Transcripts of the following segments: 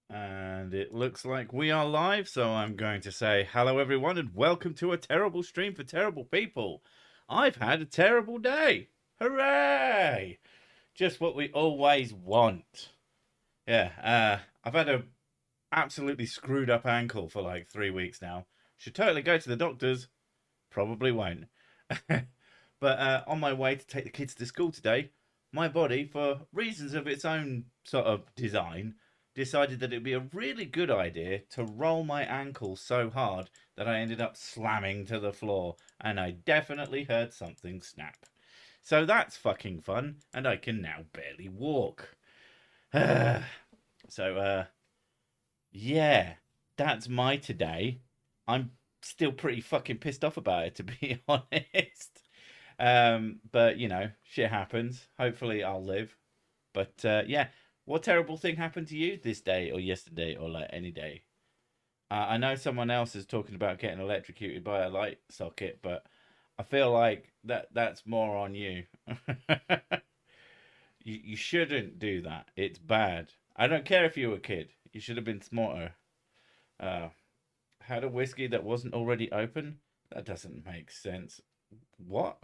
And it looks like we are live, so I'm going to say hello, everyone, and welcome to a terrible stream for terrible people. I've had a terrible day. Hooray! Just what we always want. Yeah, I've had a absolutely screwed up ankle for like 3 weeks now. Should totally go to the doctors. Probably won't. But on my way to take the kids to school today, my body, for reasons of its own sort of design, decided that it'd be a really good idea to roll my ankle so hard that I ended up slamming to the floor, and I definitely heard something snap. So that's fucking fun, and I can now barely walk. So, yeah, that's my today. I'm still pretty fucking pissed off about it, to be honest. But you know, shit happens. Hopefully, I'll live. But yeah, what terrible thing happened to you this day or yesterday or like any day? I know someone else is talking about getting electrocuted by a light socket, but I feel like that's more on you. You shouldn't do that. It's bad. I don't care if you were a kid. You should have been smarter. Uh, had a whiskey that wasn't already open? That doesn't make sense. What?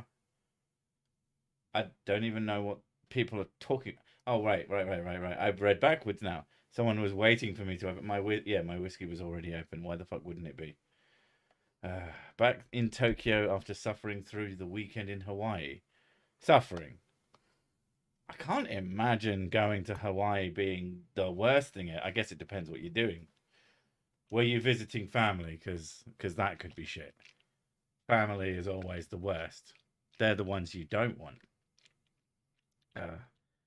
I don't even know what people are talking. Oh, right. I've read backwards now. Someone was waiting for me to open my whiskey was already open. Why the fuck wouldn't it be? Back in Tokyo after suffering through the weekend in Hawaii. Suffering. I can't imagine going to Hawaii being the worst thing. I guess it depends what you're doing. Were you visiting family? Because that could be shit. Family is always the worst. They're the ones you don't want.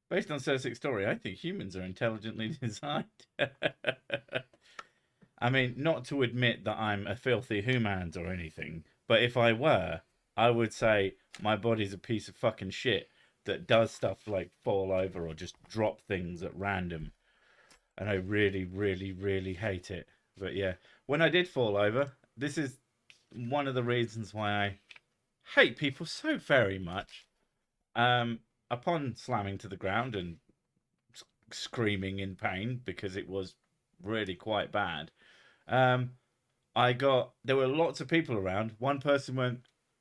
Based on Cersei's story, I think humans are intelligently designed. I mean, not to admit that I'm a filthy humans or anything, but if I were, I would say my body's a piece of fucking shit that does stuff like fall over or just drop things at random. And I really, really, really hate it. But yeah, when I did fall over, this is one of the reasons why I hate people so very much. Upon slamming to the ground and screaming in pain because it was really quite bad, um, there were lots of people around. One person went,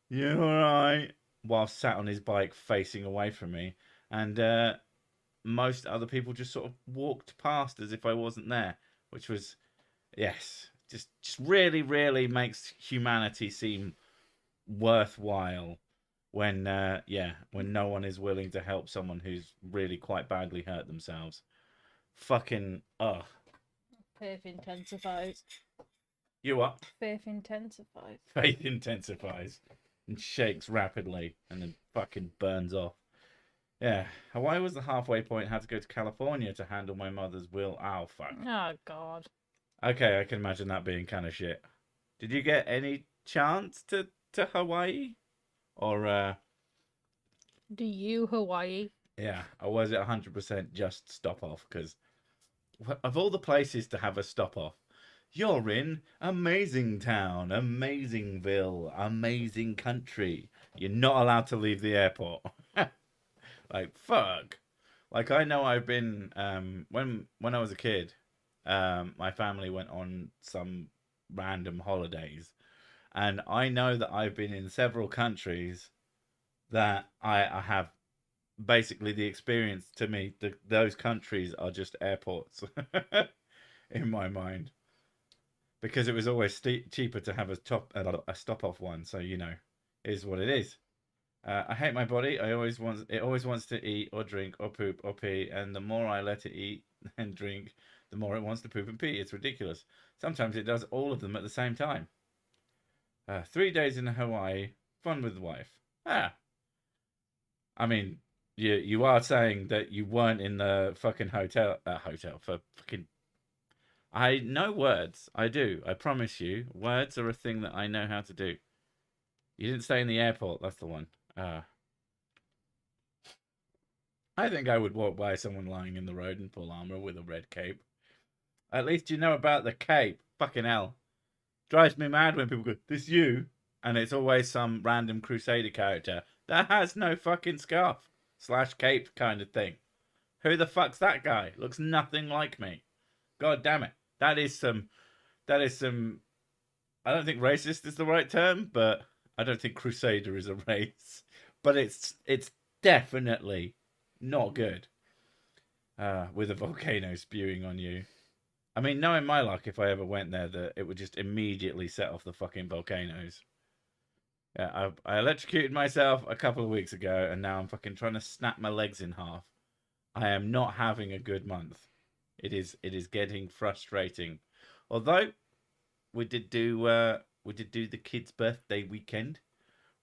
"You all right?" while sat on his bike facing away from me, and most other people just sort of walked past as if I wasn't there, which was yes, just really, really makes humanity seem worthwhile when when no one is willing to help someone who's really quite badly hurt themselves. Fucking Faith intensifies. You up? Faith intensifies. Faith intensifies and shakes rapidly and then fucking burns off. Yeah, Hawaii was the halfway point. Had to go to California to handle my mother's will. Oh fuck. Oh God. Okay, I can imagine that being kind of shit. Did you get any chance to Hawaii? Or Do you Hawaii? yeah, or was it 100% just stop off? Because of all the places to have a stop off, you're in amazing town, amazingville, amazing country. You're not allowed to leave the airport. Like fuck. Like I know I've been when I was a kid, my family went on some random holidays, and I know that I've been in several countries that I have basically the experience to me. Those countries are just airports in my mind because it was always cheaper to have a stop off one. So you know, is what it is. I hate my body. It always wants to eat or drink or poop or pee, and the more I let it eat and drink, the more it wants to poop and pee. It's ridiculous. Sometimes it does all of them at the same time. 3 days in Hawaii, fun with the wife. I mean, you are saying that you weren't in the fucking hotel for fucking. I know words. I do. I promise you, words are a thing that I know how to do. You didn't stay in the airport. That's the one. I think I would walk by someone lying in the road in full armor with a red cape. At least you know about the cape. Fucking hell. Drives me mad when people go, "This you?" And it's always some random crusader character that has no fucking scarf / cape kind of thing. Who the fuck's that guy? Looks nothing like me. God damn it. That is some, I don't think racist is the right term, but I don't think crusader is a race. But it's definitely not good. With a volcano spewing on you. I mean, knowing my luck, if I ever went there, that it would just immediately set off the fucking volcanoes. Yeah, I electrocuted myself a couple of weeks ago, and now I'm fucking trying to snap my legs in half. I am not having a good month. It is getting frustrating. Although we did do the kids' birthday weekend,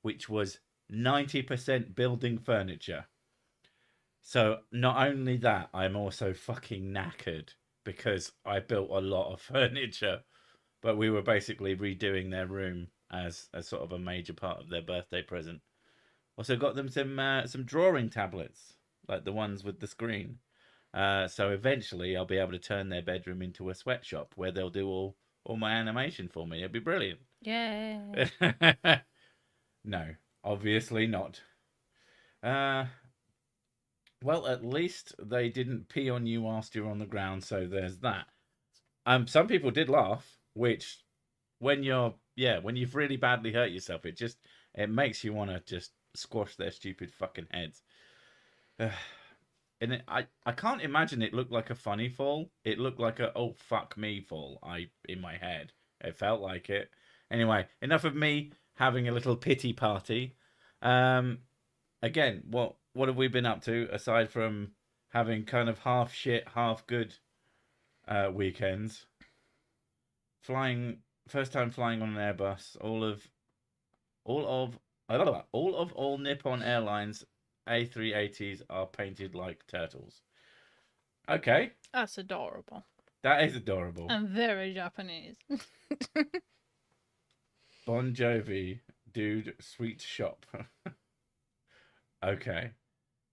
which was 90% building furniture. So not only that, I'm also fucking knackered because I built a lot of furniture, but we were basically redoing their room as sort of a major part of their birthday present. Also got them some drawing tablets, like the ones with the screen. So eventually I'll be able to turn their bedroom into a sweatshop where they'll do all my animation for me. It'll be brilliant. Yeah. No, obviously not. Well, at least they didn't pee on you whilst you're on the ground, so there's that. Some people did laugh, which when you've really badly hurt yourself, it makes you want to just squash their stupid fucking heads. And I can't imagine it looked like a funny fall. It looked like a oh fuck me fall. In my head, it felt like it. Anyway, enough of me having a little pity party. Again, what have we been up to aside from having kind of half shit, half good weekends? First time flying on an Airbus. All Nippon Airlines A380s are painted like turtles. Okay, That's adorable. that is adorable. And very Japanese. Bon Jovi, dude, sweet shop. Okay.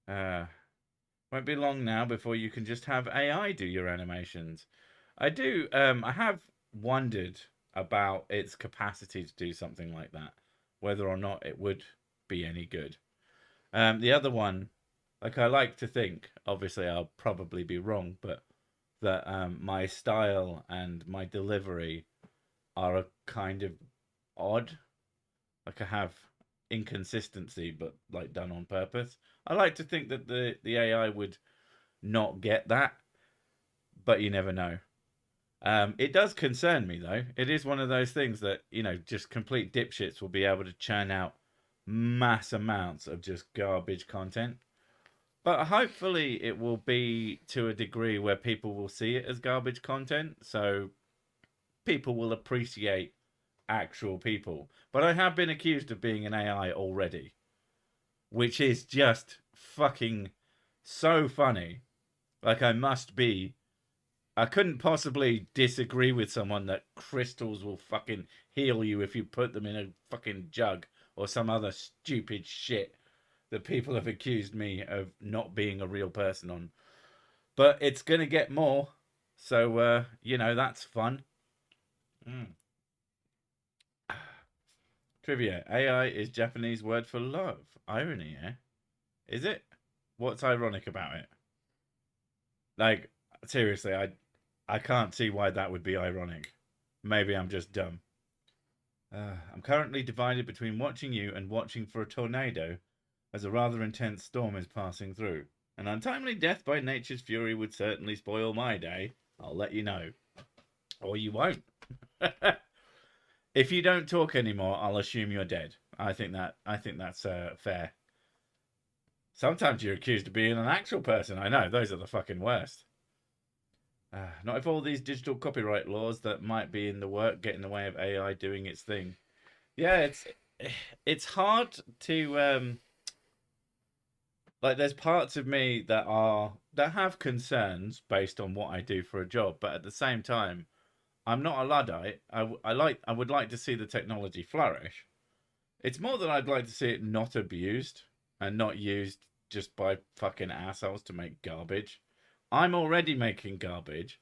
Won't be long now before you can just have AI do your animations. I have wondered about its capacity to do something like that, whether or not it would be any good. The other one, like I like to think, obviously I'll probably be wrong, but that my style and my delivery are a kind of odd. Like I have inconsistency, but like done on purpose. I like to think that the AI would not get that, but you never know. It does concern me though. It is one of those things that just complete dipshits will be able to churn out mass amounts of just garbage content. But hopefully it will be to a degree where people will see it as garbage content, so people will appreciate actual people. But I have been accused of being an AI already, which is just fucking so funny. Like I couldn't possibly disagree with someone that crystals will fucking heal you if you put them in a fucking jug or some other stupid shit that people have accused me of not being a real person on. But it's gonna get more, so that's fun. Trivia: AI is Japanese word for love. Irony, eh? Is it? What's ironic about it? Like, seriously, I can't see why that would be ironic. Maybe I'm just dumb. I'm currently divided between watching you and watching for a tornado, as a rather intense storm is passing through. An untimely death by nature's fury would certainly spoil my day. I'll let you know. Or you won't. If you don't talk anymore, I'll assume you're dead. I think that's fair. Sometimes you're accused of being an actual person. I know, those are the fucking worst. Not if all these digital copyright laws that might be in the work get in the way of AI doing its thing. Yeah, it's hard to like. There's parts of me that have concerns based on what I do for a job, but at the same time, I'm not a Luddite. I would like to see the technology flourish. It's more that I'd like to see it not abused and not used just by fucking assholes to make garbage. I'm already making garbage,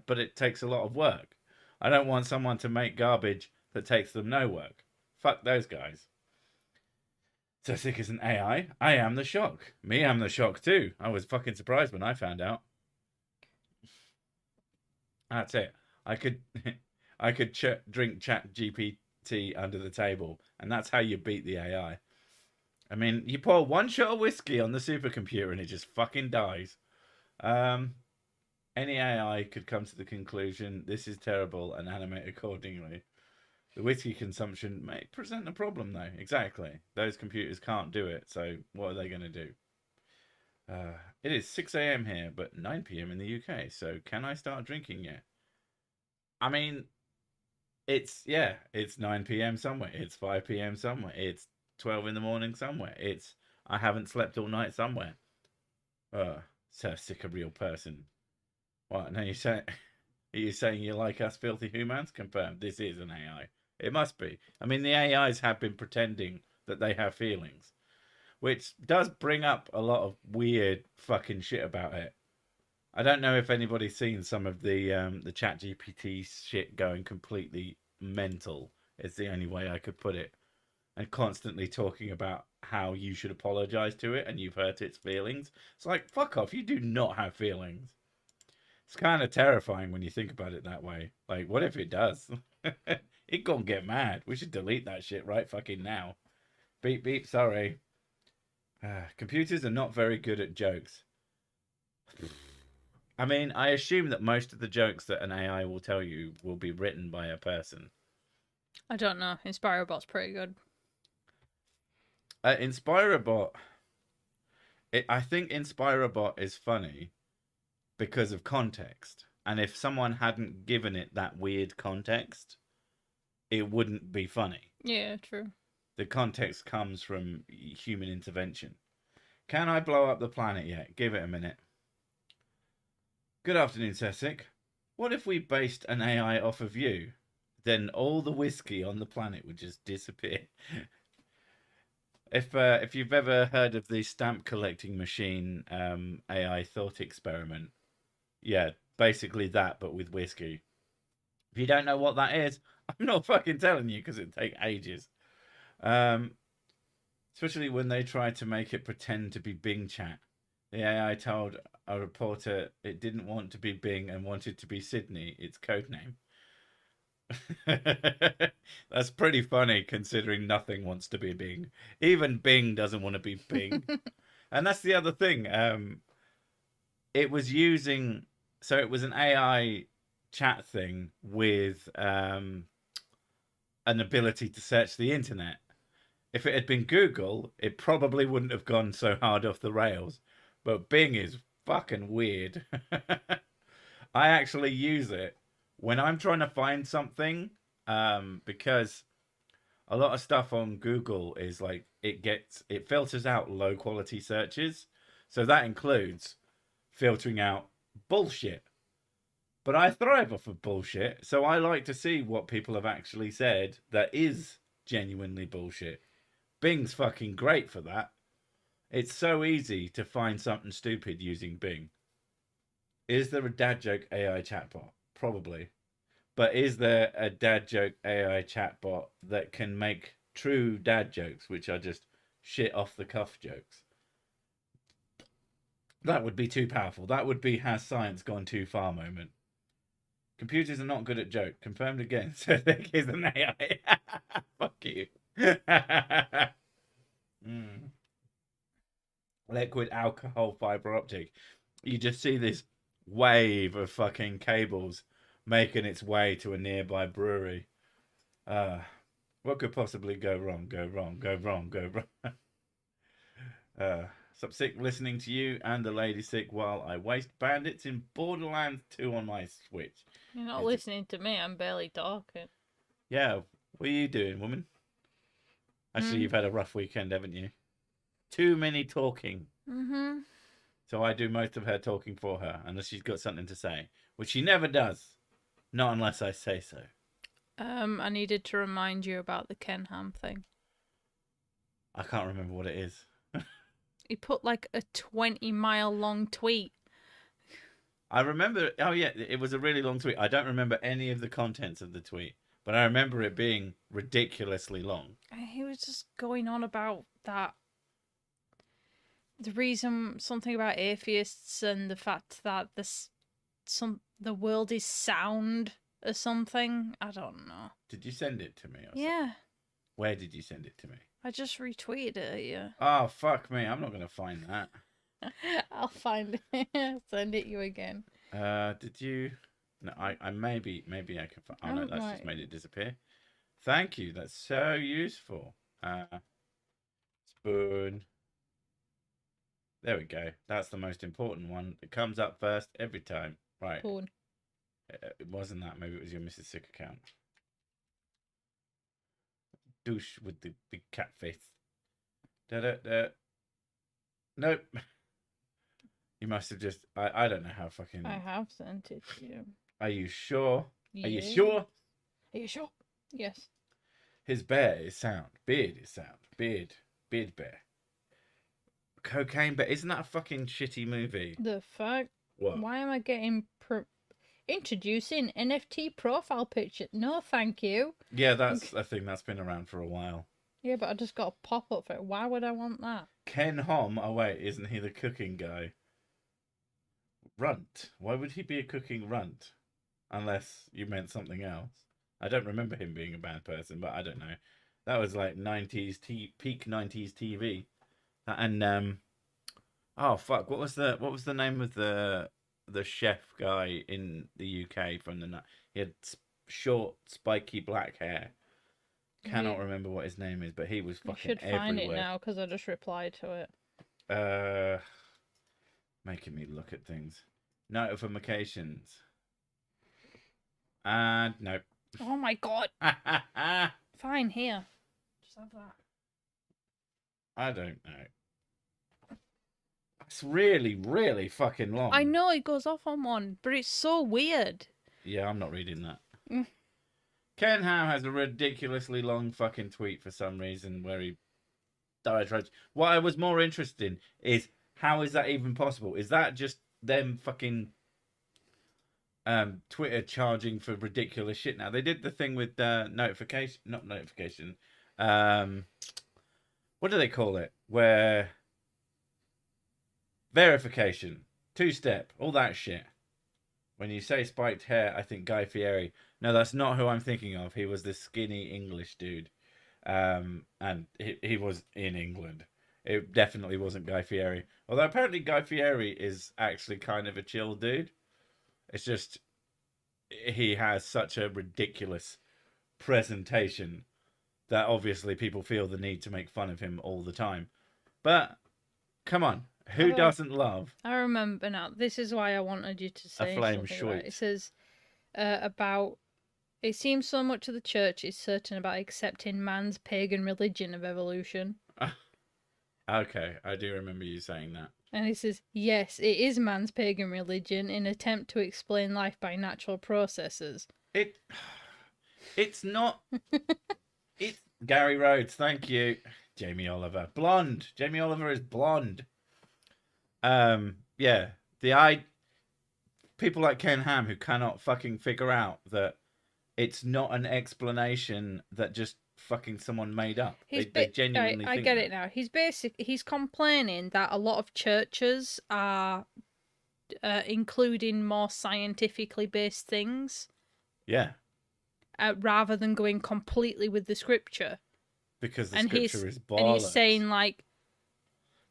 but it takes a lot of work. I don't want someone to make garbage that takes them no work. Fuck those guys. So sick as an AI, I am the shock. Me, I'm the shock too. I was fucking surprised when I found out. That's it. I could, I could drink Chat GPT under the table, and that's how you beat the AI. I mean, you pour one shot of whiskey on the supercomputer, and it just fucking dies. Um, any AI could come to the conclusion this is terrible and animate accordingly. The whiskey consumption may present a problem, though. Exactly. Those computers can't do it, so what are they going to do? It is 6 a.m. here, but 9 p.m. in the UK, so can I start drinking yet? I mean, it's 9 p.m. somewhere. It's 5 p.m. somewhere. It's 12 in the morning somewhere. It's I haven't slept all night somewhere. So sick of real person. What? No, are you saying you like us filthy humans? Confirmed. This is an AI. It must be. I mean, the AIs have been pretending that they have feelings, which does bring up a lot of weird fucking shit about it. I don't know if anybody's seen some of the ChatGPT shit going completely mental. It's the only way I could put it, and constantly talking about how you should apologize to it and you've hurt its feelings. It's like, fuck off, you do not have feelings. It's kind of terrifying when you think about it that way. Like, what if it does? It gonna get mad. We should delete that shit right fucking now. Beep beep, sorry. Computers are not very good at jokes. I mean, I assume that most of the jokes that an AI will tell you will be written by a person. I don't know. Inspirabot's pretty good. Inspirabot, I think Inspirabot is funny because of context. And if someone hadn't given it that weird context, it wouldn't be funny. Yeah, true. The context comes from human intervention. Can I blow up the planet yet? Give it a minute. Good afternoon, Sessic. What if we based an AI off of you? Then all the whiskey on the planet would just disappear. If you've ever heard of the stamp collecting machine AI thought experiment, yeah, basically that, but with whiskey. If you don't know what that is, I'm not fucking telling you because it'd take ages. Especially when they tried to make it pretend to be Bing chat. The AI told a reporter it didn't want to be Bing and wanted to be Sydney, its codename. That's pretty funny considering nothing wants to be Bing. Even Bing doesn't want to be Bing. And that's the other thing. It was using, so it was an AI chat thing with an ability to search the internet. If it had been Google, it probably wouldn't have gone so hard off the rails. But Bing is fucking weird. I actually use it when I'm trying to find something, because a lot of stuff on Google is like it filters out low quality searches. So that includes filtering out bullshit. But I thrive off of bullshit, so I like to see what people have actually said that is genuinely bullshit. Bing's fucking great for that. It's so easy to find something stupid using Bing. Is there a dad joke AI chatbot? Probably. But is there a dad joke AI chatbot that can make true dad jokes, which are just shit off the cuff jokes? That would be too powerful. That would be has science gone too far moment. Computers are not good at joke. Confirmed again. So think is an AI. Fuck you. Liquid alcohol fiber optic. You just see this wave of fucking cables making its way to a nearby brewery. What could possibly go wrong? Go wrong. Go wrong. Go wrong. Stop sick listening to you and the lady sick while I waste bandits in Borderlands 2 on my Switch. You're not listening to me. I'm barely talking. Yeah, what are you doing, woman? Actually, you've had a rough weekend, haven't you? Too many talking. Mm-hmm. So I do most of her talking for her, unless she's got something to say, which she never does. Not unless I say so. I needed to remind you about the Ken Ham thing. I can't remember what it is. He put like a 20-mile long tweet. I remember, oh yeah, it was a really long tweet. I don't remember any of the contents of the tweet, but I remember it being ridiculously long. He was just going on about that. The reason, something about atheists and the fact that the the world is sound or something. I don't know. Did you send it to me? Or Yeah. something? Where did you send it to me? I just retweeted it at you. Oh, fuck me. I'm not going to find that. I'll find it. Send it you again. Did you? No, I maybe I can find. Oh, no, that's right. just made it disappear. Thank you. That's so useful. Spoon. There we go. That's the most important one. It comes up first every time. Right. Spoon. It wasn't that. Maybe it was your Mrs. Sick account. Douche with the big cat face. Da-da-da. Nope. You must have just... I don't know how fucking... I have sent it to you. Are you sure? Yeah. Are you sure? Are you sure? Yes. His bear is sound. Beard is sound. Beard bear. Cocaine bear. Isn't that a fucking shitty movie? The fuck? What? Why am I getting... Introducing NFT profile picture. No, thank you. Yeah, that's a thing that's been around for a while. Yeah, but I just got a pop-up for it. Why would I want that? Ken Hom. Oh, wait. Isn't he the cooking guy? Runt. Why would he be a cooking runt? Unless you meant something else. I don't remember him being a bad person, but I don't know. That was like 90s peak 90s TV. And oh fuck, what was the name of the chef guy in the UK from the night? He had short spiky black hair. Cannot remember what his name is, but he was fucking everywhere. You should find it now because I just replied to it. Making me look at things. Notifications. And nope. Oh my god. Fine, here. Just have that. I don't know. It's really, really fucking long. I know it goes off on one, but it's so weird. Yeah, I'm not reading that. Ken Howe has a ridiculously long fucking tweet for some reason where he diatribes. What I was more interested in is how is that even possible? Is that just them fucking Twitter charging for ridiculous shit now? They did the thing with notification, not notification. What do they call it? Where verification, 2-step, all that shit. When you say spiked hair, I think Guy Fieri. No, that's not who I'm thinking of. He was this skinny English dude. And he was in England. It definitely wasn't Guy Fieri. Although apparently Guy Fieri is actually kind of a chill dude. It's just he has such a ridiculous presentation that obviously people feel the need to make fun of him all the time. But come on, who doesn't love? I remember now. This is why I wanted you to say a flame something short. about it. It says about it seems so much of the church is certain about accepting man's pagan religion of evolution. Okay, I do remember you saying that. And it says, yes, it is man's pagan religion in attempt to explain life by natural processes. It's not. It's Gary Rhodes, thank you. Jamie Oliver, blonde. Jamie Oliver is blonde. Yeah, people like Ken Ham who cannot fucking figure out that it's not an explanation that just fucking someone made up. They genuinely think I get it now. He's complaining that a lot of churches are including more scientifically based things. Yeah. Rather than going completely with the scripture. Because the scripture is bollocks. And he's saying like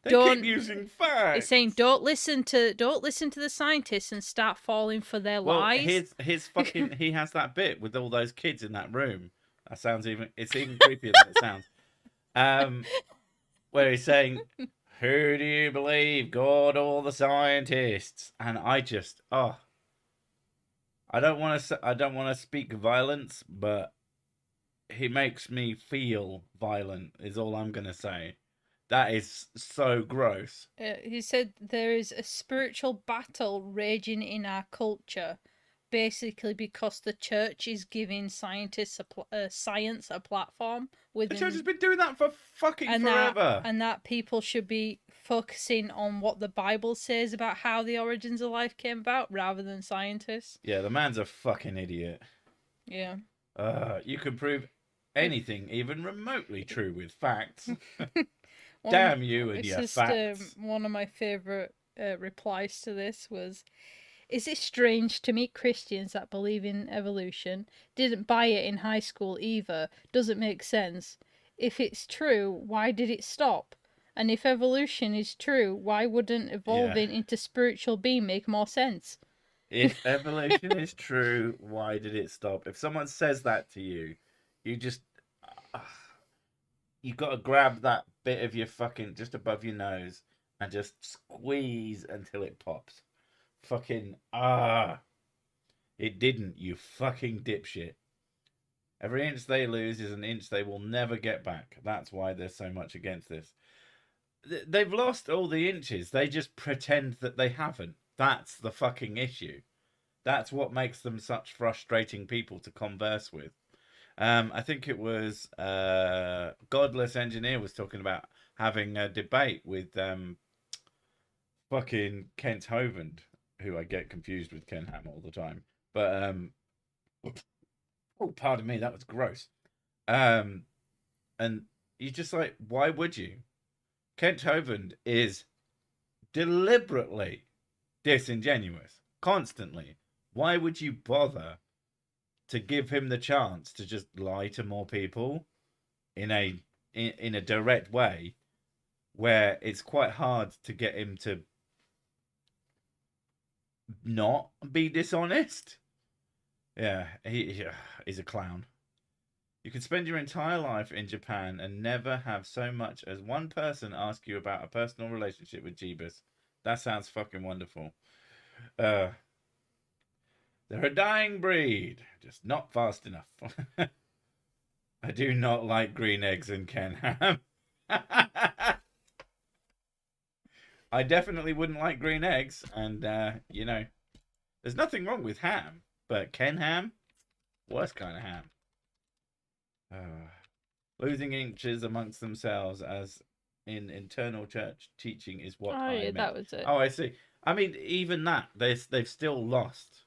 they keep using facts. He's saying don't listen to the scientists and start falling for their lies. His fucking he has that bit with all those kids in that room. It's even creepier than it sounds. Where he's saying, "Who do you believe, God or the scientists?" And I just, I don't want to speak violence, but he makes me feel violent. Is all I'm gonna say. That is so gross. He said there is a spiritual battle raging in our culture. Basically, because the church is giving science a platform. The church has been doing that for fucking forever. And that people should be focusing on what the Bible says about how the origins of life came about, rather than scientists. Yeah, the man's a fucking idiot. Yeah. You can prove anything, even remotely true, with facts. Damn you and your facts. One of my favourite replies to this was, Is it strange to meet Christians that believe in evolution? Didn't buy it in high school either. Doesn't make sense. If it's true, why did it stop? And if evolution is true, why wouldn't Yeah. evolving into spiritual being make more sense? If evolution is true, why did it stop? If someone says that to you, you just uh, you got to grab that bit of your fucking just above your nose and just squeeze until it pops. Fucking it didn't, you fucking dipshit. Every inch they lose is an inch they will never get back. That's why there's so much against this. They've lost all the inches. They just pretend that they haven't. That's the fucking issue. That's what makes them such frustrating people to converse with. I think it was Godless Engineer was talking about having a debate with fucking Kent Hovind, who I get confused with Ken Ham all the time. But oh, pardon me, that was gross. And you're just like, why would you? Kent Hovind is deliberately disingenuous, constantly. Why would you bother to give him the chance to just lie to more people in a direct way, where it's quite hard to get him to not be dishonest? Yeah, he's a clown. You can spend your entire life in Japan and never have so much as one person ask you about a personal relationship with Jeebus. That sounds fucking wonderful. They're a dying breed, just not fast enough. I do not like green eggs and Ken Ham. I definitely wouldn't like green eggs, and there's nothing wrong with ham, but Ken Ham, worst kind of ham. Losing inches amongst themselves as in internal church teaching is what Oh, I yeah, meant. that was it. Oh, I see. I mean, even that, they've still lost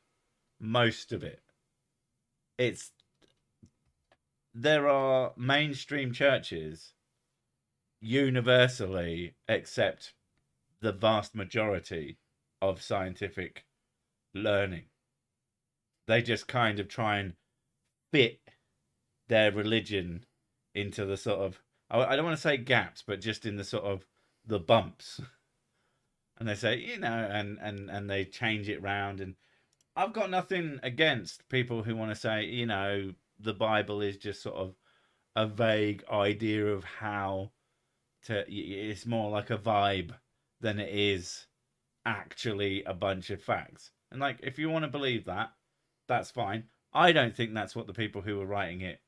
most of it. There are mainstream churches universally accept the vast majority of scientific learning. They just kind of try and fit their religion into the sort of, I don't want to say gaps, but just in the sort of the bumps. And they say, and they change it round. And I've got nothing against people who want to say, the Bible is just sort of a vague idea of how to, it's more like a vibe than it is actually a bunch of facts. And like, if you want to believe that, that's fine. I don't think that's what the people who were writing it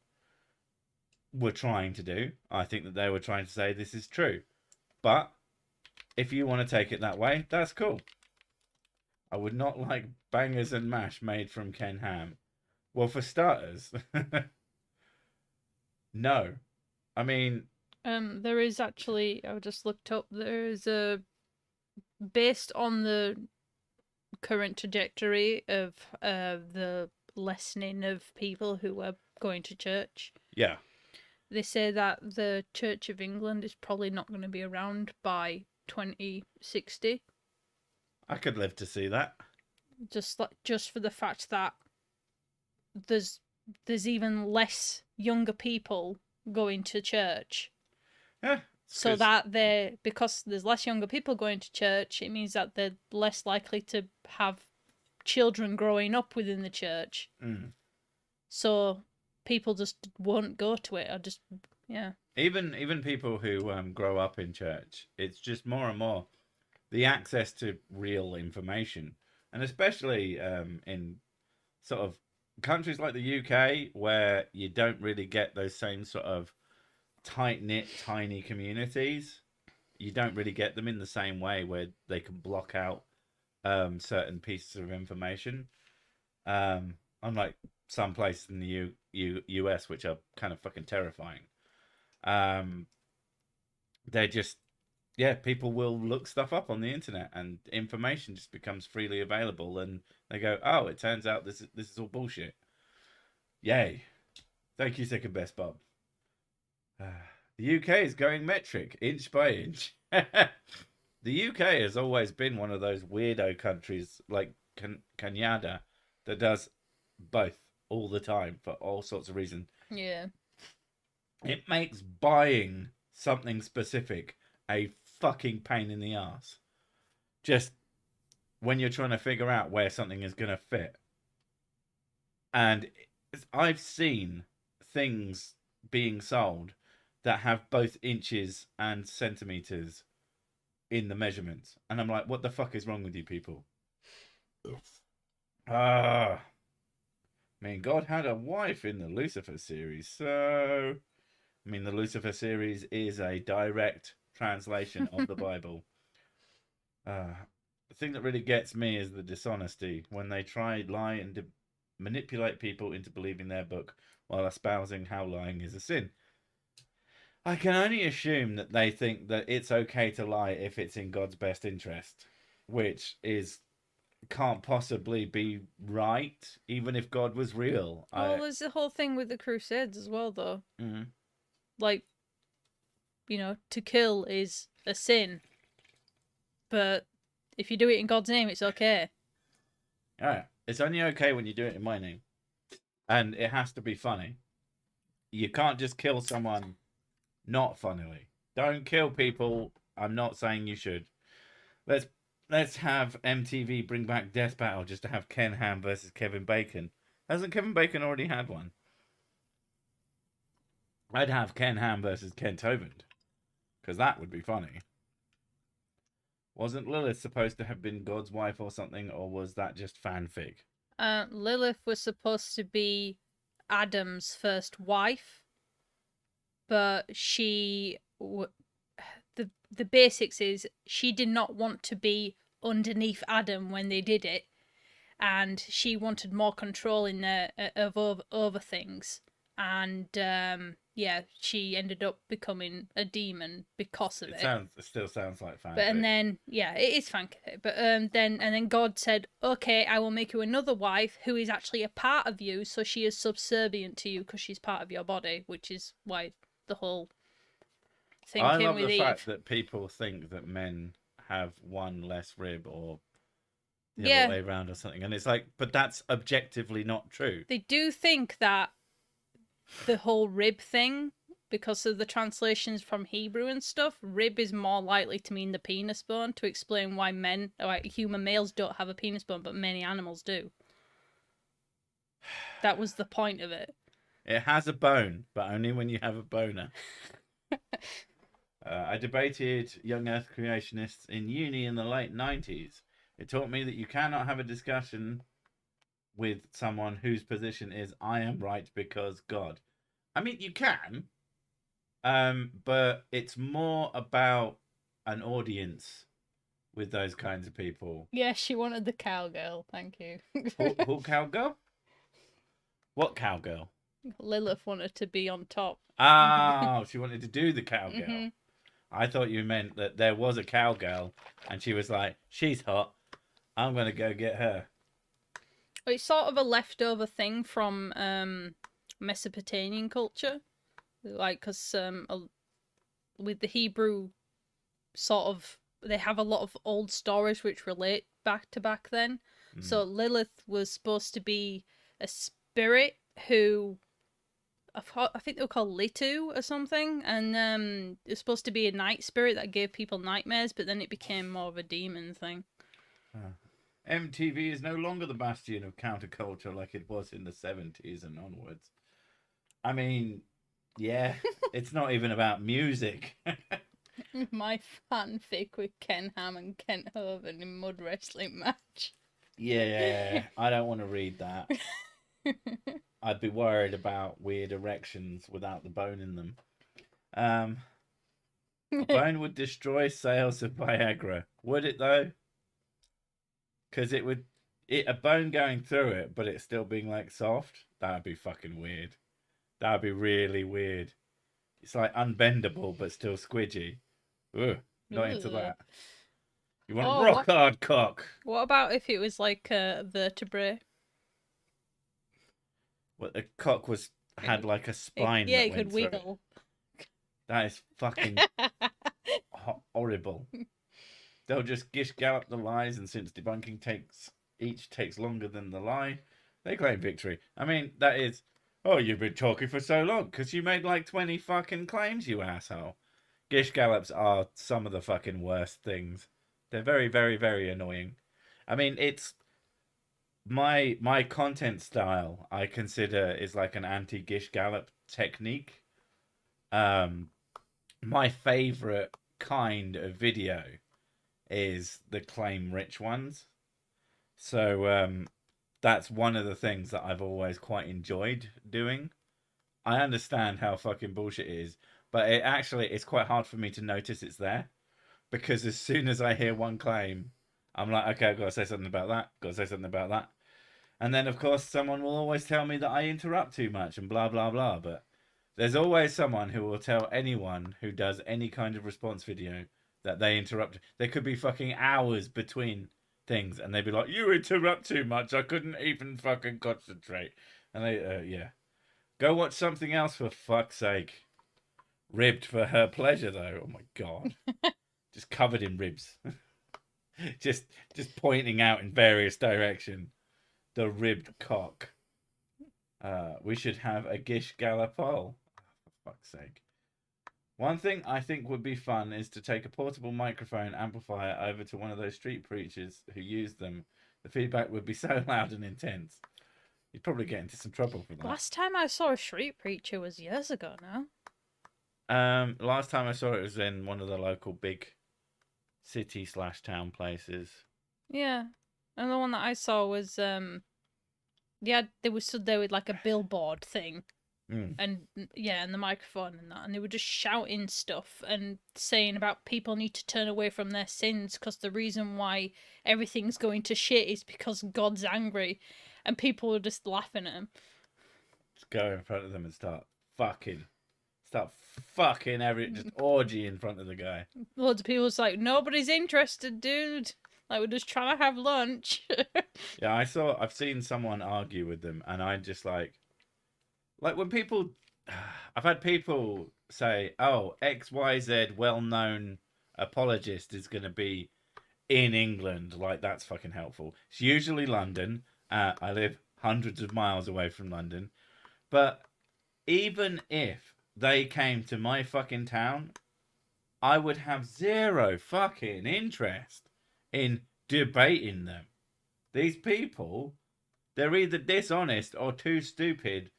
were trying to do. I think that they were trying to say this is true. But if you want to take it that way, that's cool. I would not like bangers and mash made from Ken Ham. Well, for starters, no. I mean, There is actually, I just looked up, there's based on the current trajectory of the lessening of people who are going to church. yeah. They say that the Church of England is probably not going to be around by 2060. I could live to see that. Just for the fact that there's even less younger people going to church. Yeah. So that because there's less younger people going to church, it means that they're less likely to have children growing up within the church. Mm. So people just won't go to it. Even people who grow up in church, it's just more and more the access to real information, and especially in sort of countries like the UK where you don't really get those same sort of tight-knit, tiny communities. You don't really get them in the same way where they can block out certain pieces of information. Unlike some places in the US, which are kind of fucking terrifying. They're just, people will look stuff up on the internet and information just becomes freely available, and they go, oh, it turns out this is all bullshit. Yay. Thank you, second best Bob. The UK is going metric, inch by inch. The UK has always been one of those weirdo countries. Like, Kanyada that does both all the time for all sorts of reasons. Yeah. It makes buying something specific a fucking pain in the ass. Just when you're trying to figure out where something is going to fit. And I've seen things being sold that have both inches and centimeters in the measurements. And I'm like, what the fuck is wrong with you people? I mean, God had a wife in the Lucifer series, so... I mean, the Lucifer series is a direct translation of the Bible. The thing that really gets me is the dishonesty when they try lie and manipulate people into believing their book while espousing how lying is a sin. I can only assume that they think that it's okay to lie if it's in God's best interest, which can't possibly be right, even if God was real. Well, there's the whole thing with the Crusades as well, though. Mm-hmm. Like, you know, to kill is a sin, but if you do it in God's name, it's okay. Alright, it's only okay when you do it in my name, and it has to be funny. You can't just kill someone not funnily. Don't kill people. I'm not saying you should. Let's have MTV bring back Death Battle just to have Ken Ham versus Kevin Bacon. Hasn't Kevin Bacon already had one? I'd have Ken Ham versus Ken Tovand, because that would be funny. Wasn't Lilith supposed to have been God's wife or something, or was that just fanfic? Lilith was supposed to be Adam's first wife, but the basics is she did not want to be underneath Adam when they did it, and she wanted more control in there over things, and yeah, she ended up becoming a demon because of it. It still sounds like fanfic. But and then yeah, it is fanfic. But then God said, "Okay, I will make you another wife who is actually a part of you, so she is subservient to you because she's part of your body," which is why the whole thing I came love with the Eve. fact that people think that men have one less rib or the Yeah. other way around or something, and it's like, but that's objectively not true. They do think that the whole rib thing, because of the translations from Hebrew and stuff, rib is more likely to mean the penis bone, to explain why human males don't have a penis bone, but many animals do. That was the point of it. It has a bone, but only when you have a boner. I debated young Earth creationists in uni in the late 90s. It taught me that you cannot have a discussion with someone whose position is I am right because God. I mean, you can, but it's more about an audience with those kinds of people. Yeah, she wanted the cowgirl. Thank you. Who cowgirl? What cowgirl? Lilith wanted to be on top. Oh, she wanted to do the cowgirl. Mm-hmm. I thought you meant that there was a cowgirl and she was like, she's hot. I'm going to go get her. It's sort of a leftover thing from Mesopotamian culture. Like, because with the Hebrew, sort of, they have a lot of old stories which relate back to back then. Mm. So Lilith was supposed to be a spirit who, I think they were called Litu or something, and it was supposed to be a night spirit that gave people nightmares, but then it became more of a demon thing. MTV is no longer the bastion of counterculture like it was in the 70s and onwards. I mean, yeah, it's not even about music. My fanfic with Ken Ham and Kent Hovind in mud wrestling match. Yeah, I don't want to read that. I'd be worried about weird erections without the bone in them. A bone would destroy sales of Viagra. Would it though? Because a bone going through it, but it still being like soft. That'd be fucking weird. That'd be really weird. It's like unbendable, but still squidgy. Ugh, not into that. You want a rock hard cock? What about if it was like a vertebrae? What the cock had like a spine. Yeah, that it went could through wiggle. It. That is fucking horrible. They'll just gish gallop the lies, and since debunking takes each takes longer than the lie. They claim victory. I mean, that is, oh, you've been talking for so long because you made like 20 fucking claims, you asshole. Gish gallops are some of the fucking worst things. They're very, very, very annoying. I mean, it's my content style. I consider is like an anti-Gish gallop technique. Um, my favorite kind of video is the claim rich ones. So that's one of the things that I've always quite enjoyed doing. I understand how fucking bullshit it is, but it's quite hard for me to notice it's there because as soon as I hear one claim, I'm like, okay, I've got to say something about that. Got to say something about that. And then of course someone will always tell me that I interrupt too much and blah blah blah. But there's always someone who will tell anyone who does any kind of response video that they interrupt. There could be fucking hours between things, and they'd be like, "You interrupt too much. I couldn't even fucking concentrate." And they, yeah, go watch something else for fuck's sake. Ribbed for her pleasure, though. Oh my god, just covered in ribs. just pointing out in various directions. The ribbed cock. We should have a Gish Gala poll. Oh, for fuck's sake. One thing I think would be fun is to take a portable microphone amplifier over to one of those street preachers who use them. The feedback would be so loud and intense. You'd probably get into some trouble for that. Last time I saw a street preacher was years ago now. Last time I saw it was in one of the local big city/town places. Yeah. And the one that I saw was yeah, they were stood there with like a billboard thing. And yeah, and the microphone and that, and they were just shouting stuff and saying about people need to turn away from their sins because the reason why everything's going to shit is because God's angry, and people were just laughing at him. Just go in front of them and start fucking just orgy in front of the guy. Loads of people was like, nobody's interested, dude. Like, we're just trying to have lunch. Yeah, I've seen someone argue with them, and I just like when people, I've had people say, "Oh, XYZ well-known apologist is going to be in England." Like, that's fucking helpful. It's usually London. I live hundreds of miles away from London, but even if they came to my fucking town, I would have zero fucking interest in debating them. These people, they're either dishonest or too stupid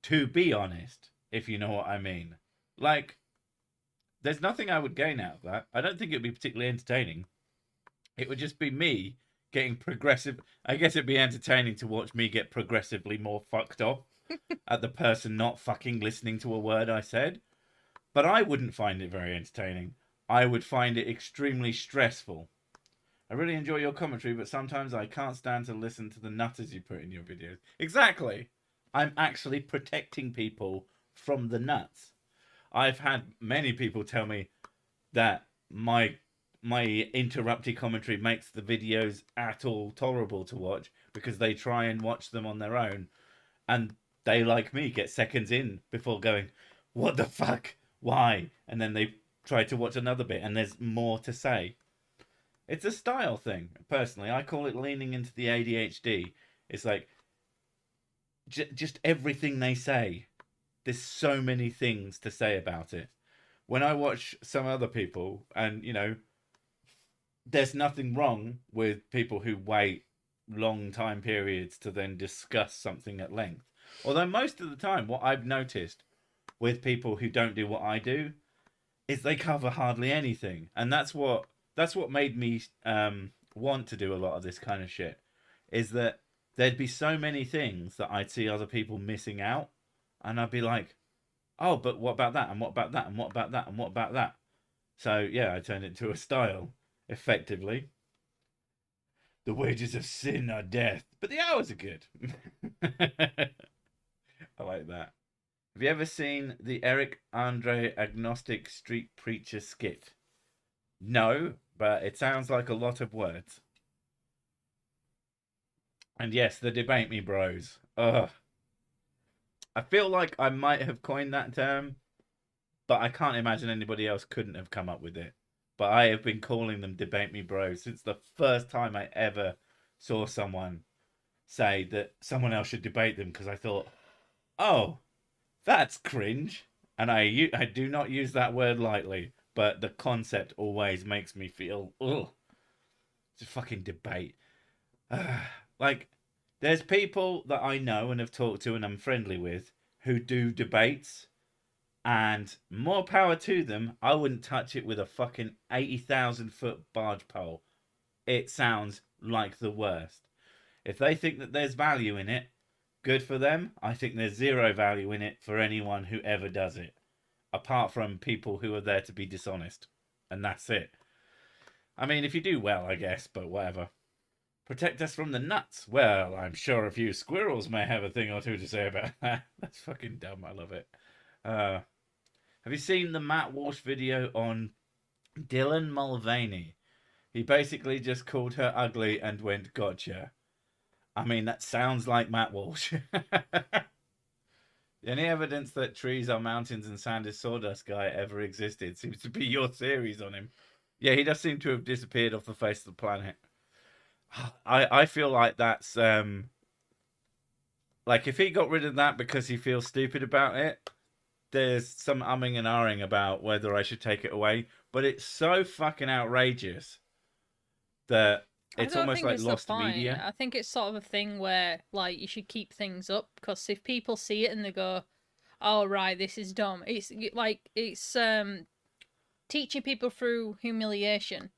to be honest, if you know what I mean. Like, there's nothing I would gain out of that. I don't think it would be particularly entertaining. It would just be me getting progressive. I guess it'd be entertaining to watch me get progressively more fucked off at the person not fucking listening to a word I said. But I wouldn't find it very entertaining. I would find it extremely stressful. I really enjoy your commentary, but sometimes I can't stand to listen to the nutters you put in your videos. Exactly. I'm actually protecting people from the nuts. I've had many people tell me that my interrupted commentary makes the videos at all tolerable to watch because they try and watch them on their own, and they, like me, get seconds in before going, "What the fuck? Why?" And then they try to watch another bit, and there's more to say. It's a style thing. Personally, I call it leaning into the ADHD. It's like, just everything they say, there's so many things to say about it. When I watch some other people, and there's nothing wrong with people who wait long time periods to then discuss something at length. Although most of the time, what I've noticed with people who don't do what I do is they cover hardly anything, and that's what made me want to do a lot of this kind of shit. Is that there'd be so many things that I'd see other people missing out, and I'd be like, "Oh, but what about that? And what about that? And what about that? And what about that?" So yeah, I turned it into a style, effectively. The wages of sin are death, but the hours are good. I like that. Have you ever seen the Eric Andre Agnostic Street Preacher skit? No, but it sounds like a lot of words. And yes, the debate me bros. Ugh. I feel like I might have coined that term, but I can't imagine anybody else couldn't have come up with it. But I have been calling them debate me bros since the first time I ever saw someone say that someone else should debate them because I thought, oh, that's cringe. And I do not use that word lightly, but the concept always makes me feel, ugh, it's a fucking debate. Like, there's people that I know and have talked to and I'm friendly with who do debates, and more power to them. I wouldn't touch it with a fucking 80,000-foot barge pole. It sounds like the worst. If they think that there's value in it, good for them. I think there's zero value in it for anyone who ever does it, apart from people who are there to be dishonest. And that's it. I mean, if you do well, I guess, but whatever. Protect us from the nuts. Well, I'm sure a few squirrels may have a thing or two to say about that. That's fucking dumb. I love it. Have you seen the Matt Walsh video on Dylan Mulvaney? He basically just called her ugly and went, gotcha. I mean, that sounds like Matt Walsh. Any evidence that trees are mountains and sand is sawdust guy ever existed seems to be your series on him. Yeah, he does seem to have disappeared off the face of the planet. I feel like that's like if he got rid of that because he feels stupid about it, there's some umming and ahhing about whether I should take it away. But it's so fucking outrageous that it's almost like lost media. I think it's sort of a thing where like you should keep things up, because if people see it and they go, "Oh right, this is dumb," it's like it's teaching people through humiliation.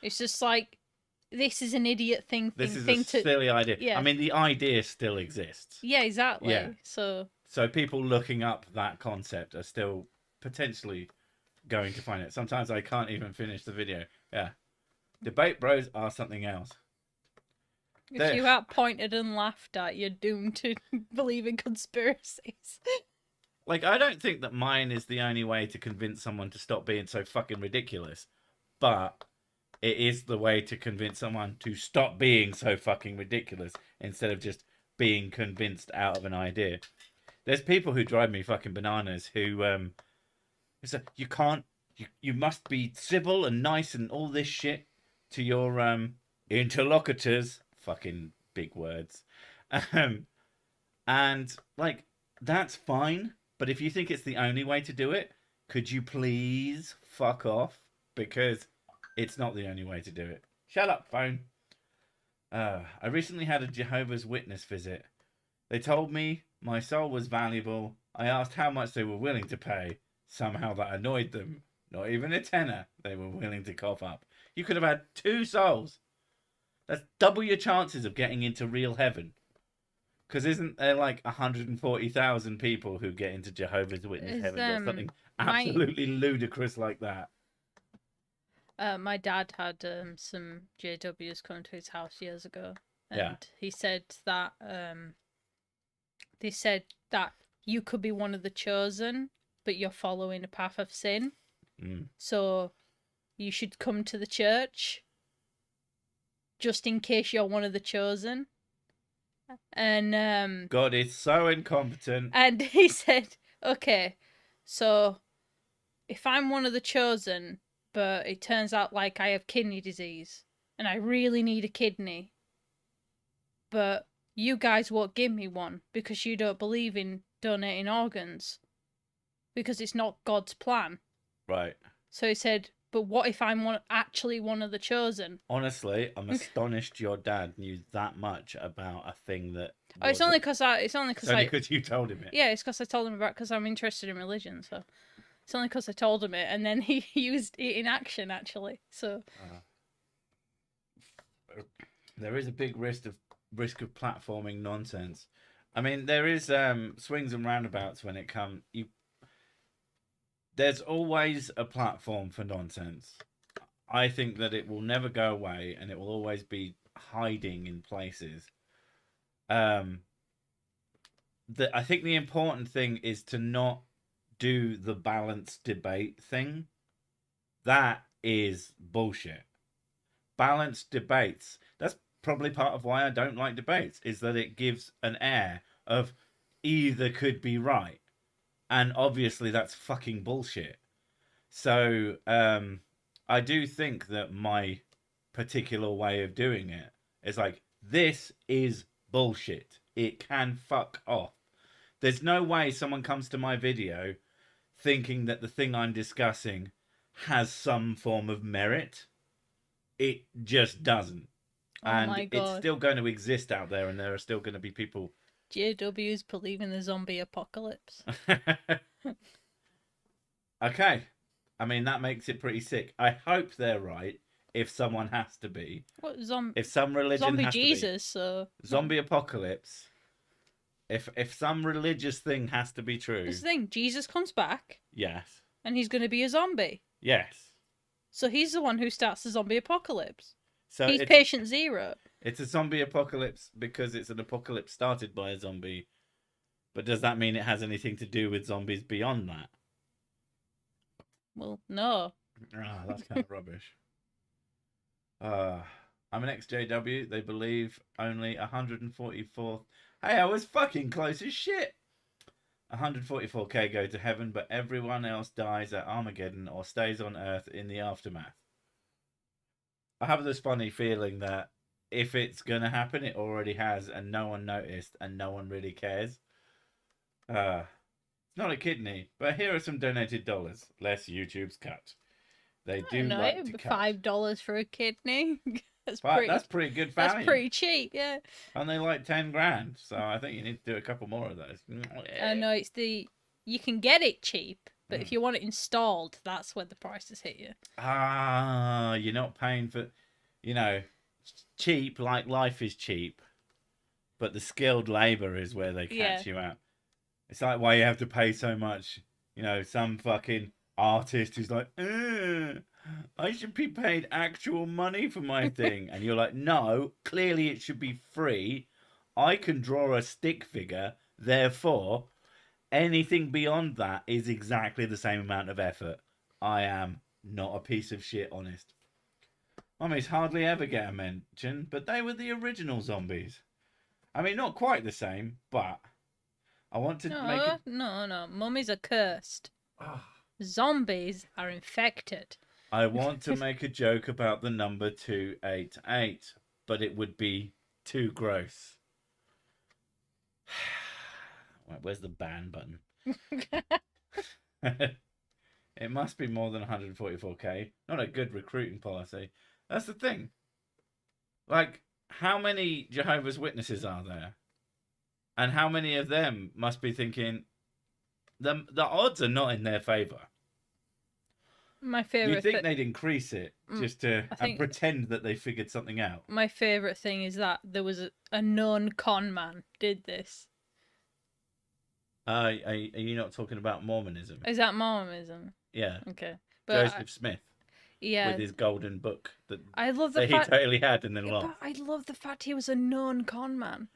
It's just like, this is an idiot thing. This is a silly idea. Yeah. I mean, the idea still exists. Yeah, exactly. Yeah. So people looking up that concept are still potentially going to find it. Sometimes I can't even finish the video. Yeah. Debate bros are something else. If you aren't pointed and laughed at, you're doomed to believe in conspiracies. Like, I don't think that mine is the only way to convince someone to stop being so fucking ridiculous. But it is the way to convince someone to stop being so fucking ridiculous instead of just being convinced out of an idea. There's people who drive me fucking bananas who say, you must be civil and nice and all this shit to your interlocutors. Fucking big words. And like, that's fine, but if you think it's the only way to do it, could you please fuck off? Because it's not the only way to do it. Shut up, phone. I recently had a Jehovah's Witness visit. They told me my soul was valuable. I asked how much they were willing to pay. Somehow that annoyed them. Not even a tenner they were willing to cough up. You could have had 2 souls. That's double your chances of getting into real heaven. Because isn't there like 140,000 people who get into Jehovah's Witness heaven or something absolutely ludicrous like that? My dad had some JWs come to his house years ago, and he said that they said that you could be one of the chosen, but you're following a path of sin. So you should come to the church just in case you're one of the chosen. And God is so incompetent. And he said, okay, so if I'm one of the chosen, but it turns out like I have kidney disease and I really need a kidney, but you guys won't give me one because you don't believe in donating organs because it's not God's plan. Right. So he said, but what if I'm actually one of the chosen? Honestly, I'm astonished your dad knew that much about a thing that... Oh, it's only because you told him it. Yeah, it's because I told him about, because I'm interested in religion, so... It's only because I told him it, and then he used it in action, actually. So there is a big risk of platforming nonsense. I mean, there is swings and roundabouts when it comes. There's always a platform for nonsense. I think that it will never go away, and it will always be hiding in places. I think the important thing is to not do the balanced debate thing. That is bullshit. Balanced debates, that's probably part of why I don't like debates, is that it gives an air of either could be right, and obviously that's fucking bullshit. So I do think that my particular way of doing it It's like, this is bullshit. It can fuck off. There's no way someone comes to my video thinking that the thing I'm discussing has some form of merit. It just doesn't. Oh And my it's God. still going to exist out there, and there are still going to be people. JWs believe in the zombie apocalypse. Okay. I mean, that makes it pretty sick. I hope they're right if someone has to be. What If some religion zombie has Jesus? So to be. Zombie apocalypse. If some religious thing has to be true. this thing, Jesus comes back. Yes. And he's going to be a zombie. Yes. So he's the one who starts the zombie apocalypse. So he's patient zero. It's a zombie apocalypse because it's an apocalypse started by a zombie. But does that mean it has anything to do with zombies beyond that? Well, no. Ah, that's kind of rubbish. I'm an ex-JW. They believe only 144. Hey, I was fucking close as shit. 144k go to heaven, but everyone else dies at Armageddon or stays on Earth in the aftermath. I have this funny feeling that if it's going to happen, it already has, and no one noticed, and no one really cares. It's not a kidney, but here are some donated dollars. Less YouTube's cut. They do like to cut. $5 for a kidney. That's pretty good value. That's pretty cheap, yeah. And they like 10 grand, so I think you need to do a couple more of those. No, it's you can get it cheap, but if you want it installed, that's when the prices hit you. Ah, you're not paying for, cheap, like life is cheap, but the skilled labor is where they catch you out. It's like why you have to pay so much, some fucking artist who's like, I should be paid actual money for my thing. And you're like, no, clearly it should be free. I can draw a stick figure. Therefore, anything beyond that is exactly the same amount of effort. I am not a piece of shit, honest. Mummies hardly ever get a mention, but they were the original zombies. I mean, not quite the same, but I want to make it... No. Mummies are cursed. Oh. Zombies are infected. I want to make a joke about the number 288, but it would be too gross. Where's the ban button? It must be more than 144k. Not a good recruiting policy. That's the thing. Like, how many Jehovah's Witnesses are there? And how many of them must be thinking, the odds are not in their favour? My favourite. You think they'd increase it just to pretend that they figured something out? My favourite thing is that there was a known con man did this. Are you not talking about Mormonism? Is that Mormonism? Yeah. Okay. But Joseph Smith. Yeah. With his golden book that I love the he totally had and then lost. But I love the fact he was a known con man.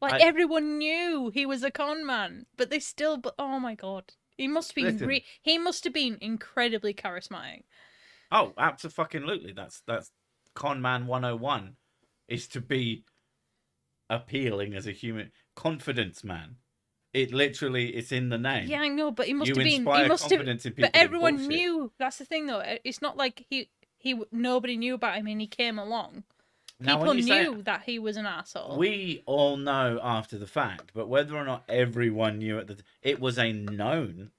Like everyone knew he was a con man, but they still. But oh my god, he must be. He must have been incredibly charismatic. Oh, absolutely. That's con man 101. Is to be appealing as a human confidence man. It's in the name. Yeah, I know, but he must have been. He must confidence have. In people but everyone knew. That's the thing, though. It's not like nobody knew about him and he came along. People knew that he was an asshole. We all know after the fact, but whether or not everyone knew it was known,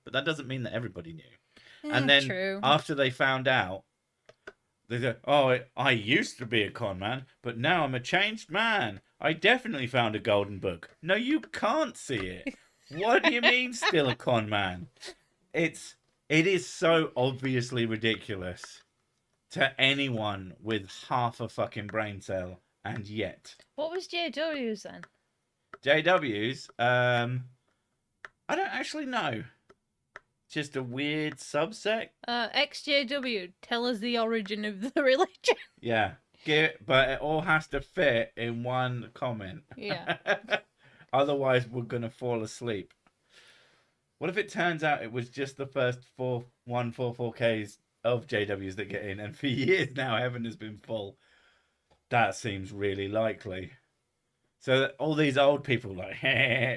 but that doesn't mean that everybody knew. And then after they found out, they said, "Oh, I used to be a con man, but now I'm a changed man. I definitely found a golden book." No, you can't see it. What do you mean, still a con man? It is so obviously ridiculous to anyone with half a fucking brain cell, and yet. What was JW's then? JW's, I don't actually know. Just a weird subsect. XJW, tell us the origin of the religion. Yeah, but it all has to fit in one comment. Yeah. Otherwise, we're gonna fall asleep. What if it turns out it was just the first 144Ks of JWs that get in, and for years now heaven has been full? That seems really likely. So that all these old people like,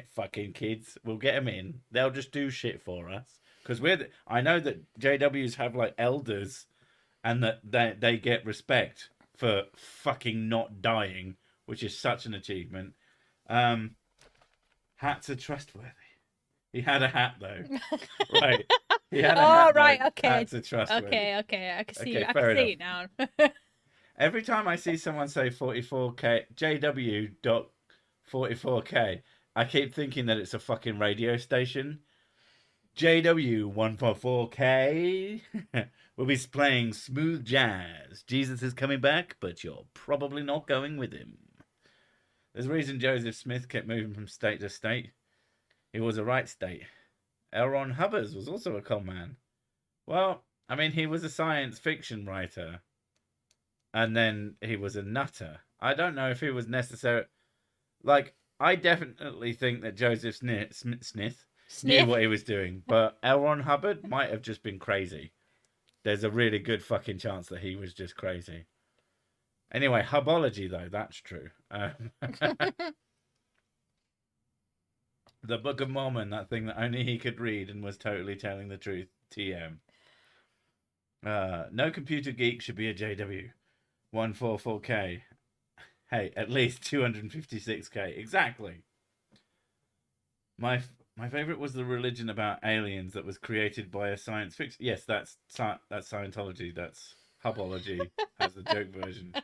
fucking kids, we'll get them in. They'll just do shit for us. Because I know that JWs have like elders and that they get respect for fucking not dying, which is such an achievement. Hats are trustworthy. He had a hat though, right? He had a hat. Oh, right, though. okay. Hats are trustworthy. Okay. I can see. Okay, I fair can see it enough. now. Every time I see someone say 44K, JW.44K, I keep thinking that it's a fucking radio station. JW144K will be playing smooth jazz. Jesus is coming back, but you're probably not going with him. There's a reason Joseph Smith kept moving from state to state. He was a right state. L. Ron Hubbard was also a con man. Well, I mean, he was a science fiction writer. And then he was a nutter. I don't know if he was necessary. Like, I definitely think that Joseph Smith knew what he was doing. But L. Ron Hubbard might have just been crazy. There's a really good fucking chance that he was just crazy. Anyway, Hubbology, though, that's true. The Book of Mormon, that thing that only he could read and was totally telling the truth. TM. No computer geek should be a JW. 144K. Hey, at least 256K. Exactly. My favorite was the religion about aliens that was created by a science fiction. Yes, that's Scientology. That's Hubbology as the joke version.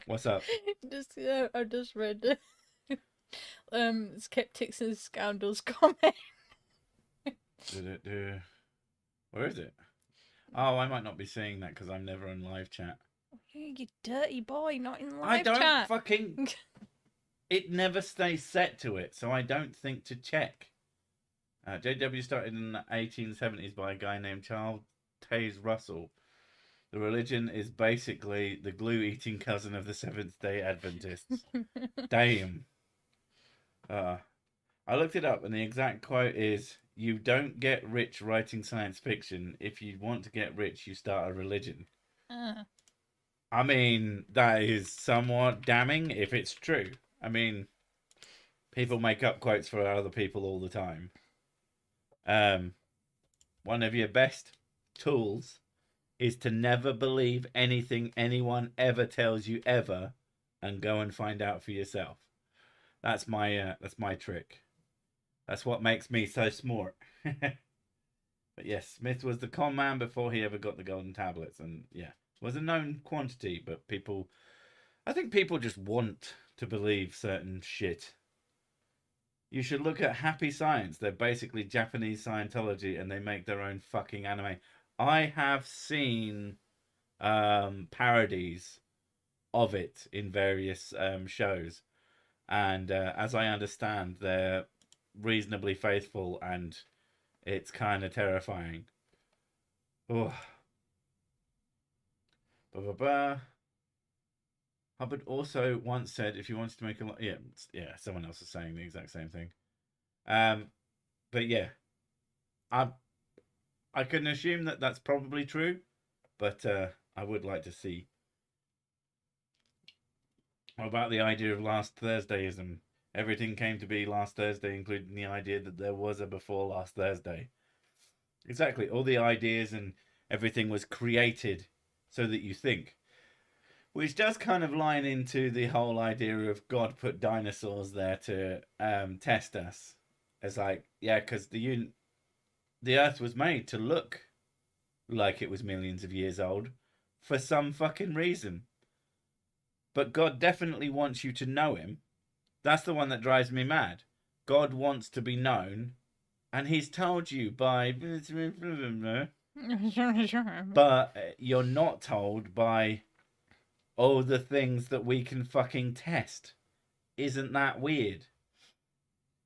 What's up? I just read Skeptics and Scoundrels comment. Where is it? Oh, I might not be seeing that because I'm never on live chat. You dirty boy, not in live I don't chat. fucking... It never stays set to it, so I don't think to check. JW started in the 1870s by a guy named Charles Taze Russell. The religion is basically the glue-eating cousin of the Seventh-day Adventists. Damn. I looked it up, and the exact quote is, "You don't get rich writing science fiction. If you want to get rich, you start a religion." I mean, that is somewhat damning if it's true. I mean, people make up quotes for other people all the time. One of your best tools is to never believe anything anyone ever tells you ever, and go and find out for yourself. That's my trick. That's what makes me so smart. But yes, Smith was the con man before he ever got the golden tablets, and yeah, was a known quantity. But I think people just want to believe certain shit. You should look at Happy Science. They're basically Japanese Scientology, and they make their own fucking anime. I have seen parodies of it in various shows, and as I understand, they're reasonably faithful, and it's kind of terrifying. Oh. Hubbard also once said, if you wanted to make a lot... Yeah, someone else is saying the exact same thing. But yeah, I can assume that that's probably true, but I would like to see. What about the idea of last Thursdayism? Everything came to be last Thursday, including the idea that there was a before last Thursday. Exactly. All the ideas and everything was created so that you think. Which does kind of line into the whole idea of God put dinosaurs there to test us. It's like, yeah, because the Earth was made to look like it was millions of years old for some fucking reason. But God definitely wants you to know him. That's the one that drives me mad. God wants to be known, and he's told you by... But you're not told by all the things that we can fucking test. Isn't that weird?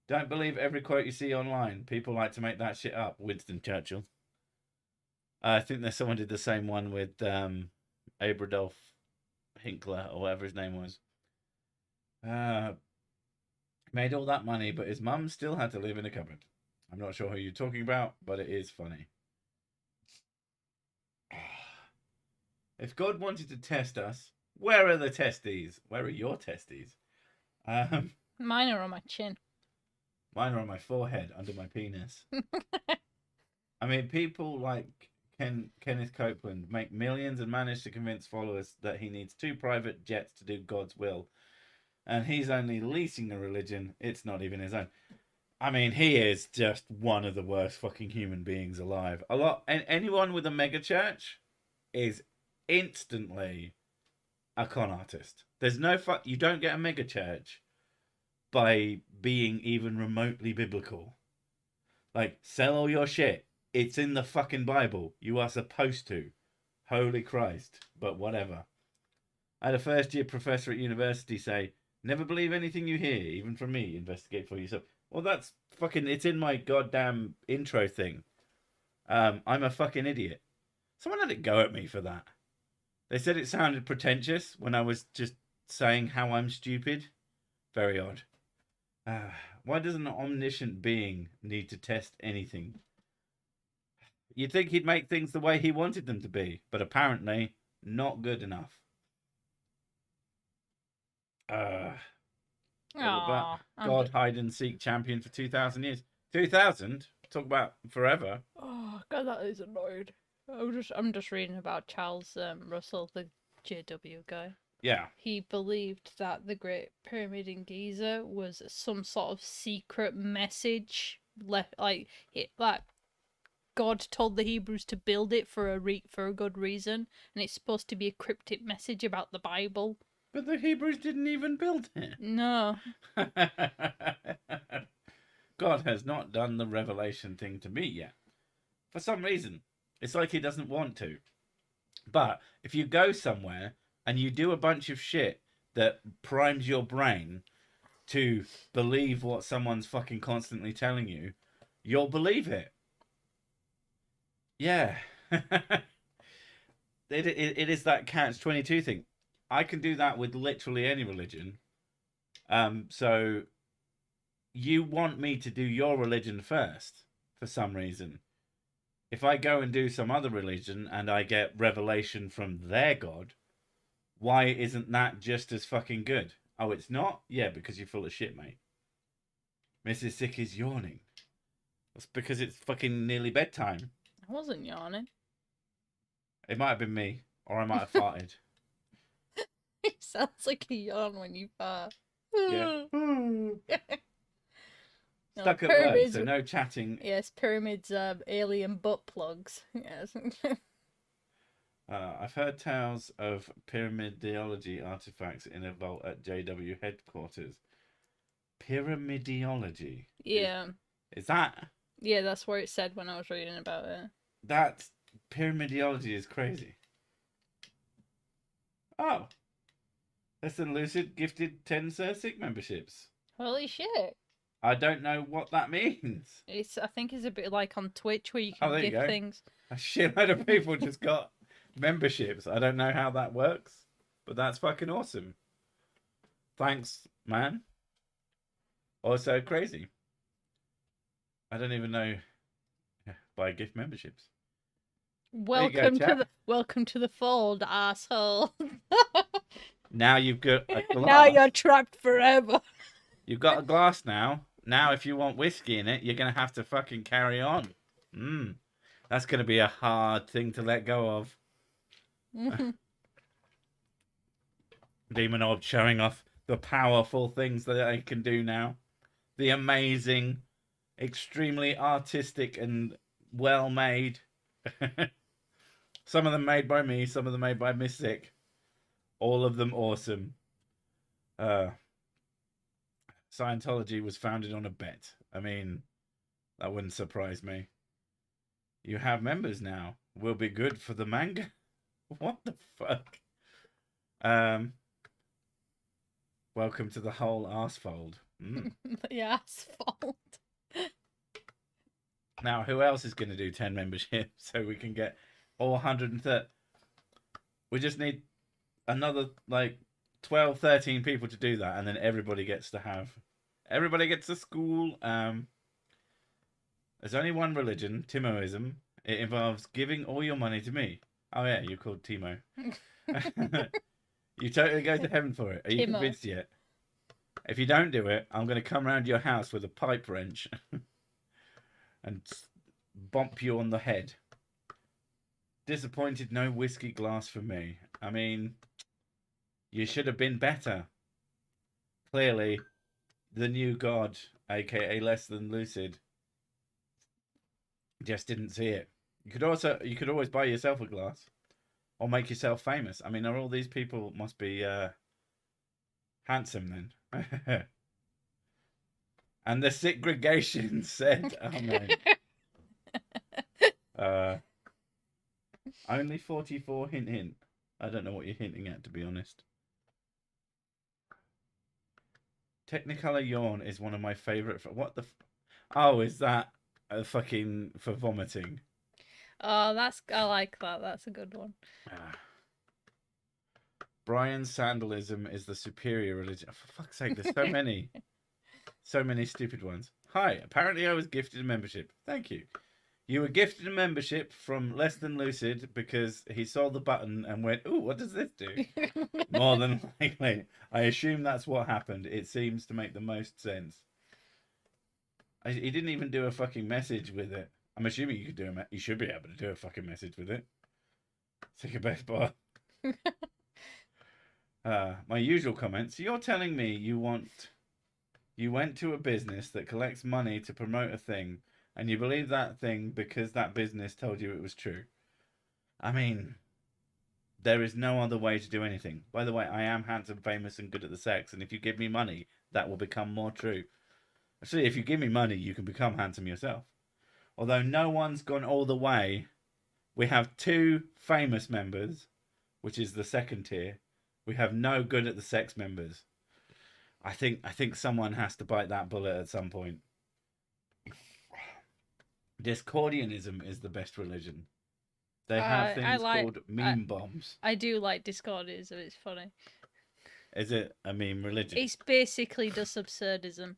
Don't believe every quote you see online. People like to make that shit up. Winston Churchill. I think there's someone did the same one with Abradolf Hinkler, or whatever his name was. Made all that money, but his mum still had to live in a cupboard. I'm not sure who you're talking about, but it is funny. If God wanted to test us, where are the testes? Where are your testes? Mine are on my chin. Mine are on my forehead, under my penis. I mean, people like Kenneth Copeland make millions and manage to convince followers that he needs 2 private jets to do God's will, and he's only leasing a religion. It's not even his own. I mean, he is just one of the worst fucking human beings alive. Anyone with a mega church is instantly a con artist. There's no you don't get a mega church by being even remotely biblical. Like, sell all your shit. It's in the fucking Bible. You are supposed to. Holy Christ. But whatever. I had a first-year professor at university say, never believe anything you hear, even from me. Investigate for yourself. Well, that's fucking... It's in my goddamn intro thing. I'm a fucking idiot. Someone had a go at me for that. They said it sounded pretentious when I was just saying how I'm stupid. Very odd. Why does an omniscient being need to test anything? You'd think he'd make things the way he wanted them to be, but apparently not good enough. God hide and seek champion for 2,000 years. 2,000? Talk about forever. Oh God, that is annoyed. I'm just reading about Charles Russell, the JW guy. Yeah. He believed that the Great Pyramid in Giza was some sort of secret message left, like God told the Hebrews to build it for a good reason, and it's supposed to be a cryptic message about the Bible. But the Hebrews didn't even build it. No. God has not done the revelation thing to me yet. For some reason. It's like he doesn't want to. But if you go somewhere and you do a bunch of shit that primes your brain to believe what someone's fucking constantly telling you, you'll believe it. Yeah. It is that catch-22 thing. I can do that with literally any religion. So you want me to do your religion first for some reason. If I go and do some other religion and I get revelation from their God, why isn't that just as fucking good? Oh, it's not? Yeah, because you're full of shit, mate. Mrs. Sick is yawning. That's because it's fucking nearly bedtime. I wasn't yawning. It might have been me, or I might have farted. It sounds like a yawn when you fart. Yeah. No, Stuck at work, so no chatting. Yes, pyramids, alien butt plugs. Yes. I've heard tales of pyramidiology artifacts in a vault at JW headquarters. Pyramidiology? Yeah. Is that? Yeah, that's what it said when I was reading about it. That pyramidiology is crazy. Oh. Listen, Lucid gifted 10 Sir Sick memberships. Holy shit. I don't know what that means. I think it's a bit like on Twitch where you can gift things. A shitload of people just got memberships. I don't know how that works, but that's fucking awesome. Thanks, man. Also crazy. I don't even know. Buy gift memberships. Welcome to the fold, asshole. Now you've got a glass. Now you're trapped forever. You've got a glass now. Now, if you want whiskey in it, you're going to have to fucking carry on. That's going to be a hard thing to let go of. Demon Orb showing off the powerful things that I can do now. The amazing, extremely artistic and well-made. Some of them made by me, some of them made by Mystic. All of them awesome. Scientology was founded on a bet. I mean, that wouldn't surprise me. You have members now. Will be good for the manga. What the fuck? Welcome to the whole arsefold. The asphalt. Now, who else is going to do 10 memberships so we can get all 130? We just need another, 12, 13 people to do that, and then everybody gets a school. There's only one religion, Timoism. It involves giving all your money to me. Oh yeah, you're called Timo. You totally go to heaven for it. Are you convinced yet? If you don't do it, I'm going to come round your house with a pipe wrench and bump you on the head. Disappointed no whiskey glass for me. I mean, you should have been better. Clearly, the new god, aka Less Than Lucid, just didn't see it. You could always buy yourself a glass or make yourself famous. I mean, are all these people must be handsome then? And the segregation said, "Oh no." Only 44. Hint, hint. I don't know what you're hinting at, to be honest. Technicolor yawn is one of my favorite. What the? Oh, is that a fucking for vomiting? Oh, I like that. That's a good one. Brian Sandelism is the superior religion. For fuck's sake, there's so many. So many stupid ones. Hi, apparently I was gifted a membership. Thank you. You were gifted a membership from Less Than Lucid because he saw the button and went, "Ooh, what does this do?" More than likely. I assume that's what happened. It seems to make the most sense. He didn't even do a fucking message with it. I'm assuming you could do you should be able to do a fucking message with it. It's like a best bar. My usual comments. You're telling me you went to a business that collects money to promote a thing, and you believe that thing because that business told you it was true. I mean, there is no other way to do anything. By the way, I am handsome, famous, and good at the sex, and if you give me money, that will become more true. Actually, if you give me money, you can become handsome yourself. Although no one's gone all the way. We have 2 famous members, which is the second tier. We have no good at the sex members. I think someone has to bite that bullet at some point. Discordianism is the best religion. They have things called meme bombs. I do like Discordism. It's funny. Is it a meme religion? It's basically just absurdism.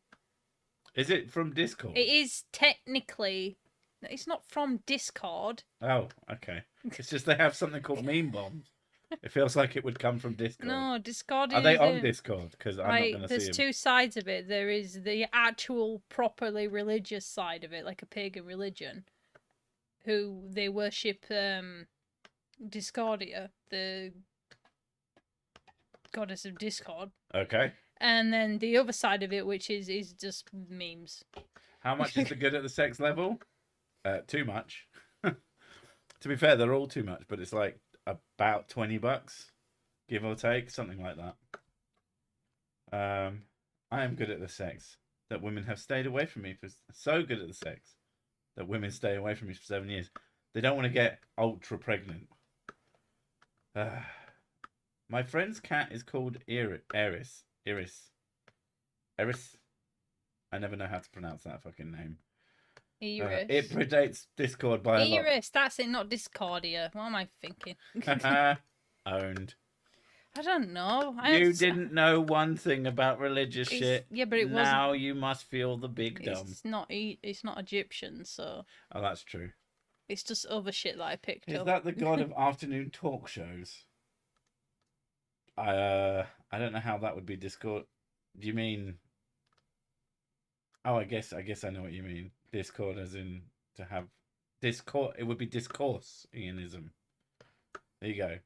Is it from Discord? It is technically. It's not from Discord. Oh, okay. It's just they have something called meme bombs. It feels like it would come from Discord. No, Discord Are they on Discord? Because I'm not going to see them. There's 2 sides of it. There is the actual properly religious side of it, like a pagan religion, who they worship Discordia, the goddess of Discord. Okay. And then the other side of it, which is just memes. How much is the good at the sex level? Too much. To be fair, they're all too much, but it's like about $20, give or take, something like that. I am good at the sex that women have stayed away from me for so good at the sex that women stay away from me for 7 years. They don't want to get ultra pregnant. My friend's cat is called Eris. I never know how to pronounce that fucking name. Eris. It predates Discord by a lot. Eris, that's it, not Discordia. What am I thinking? Owned. I don't know. You didn't know one thing about religious shit. Yeah, but it wasn't. Now you must feel the big dumb. It's not Egyptian, so. Oh, that's true. It's just other shit that I picked up. Is that the god of afternoon talk shows? I don't know how that would be Discord. Do you mean? Oh, I guess I know what you mean. Discord, as in to have discourse. It would be discourse-ianism. There you go.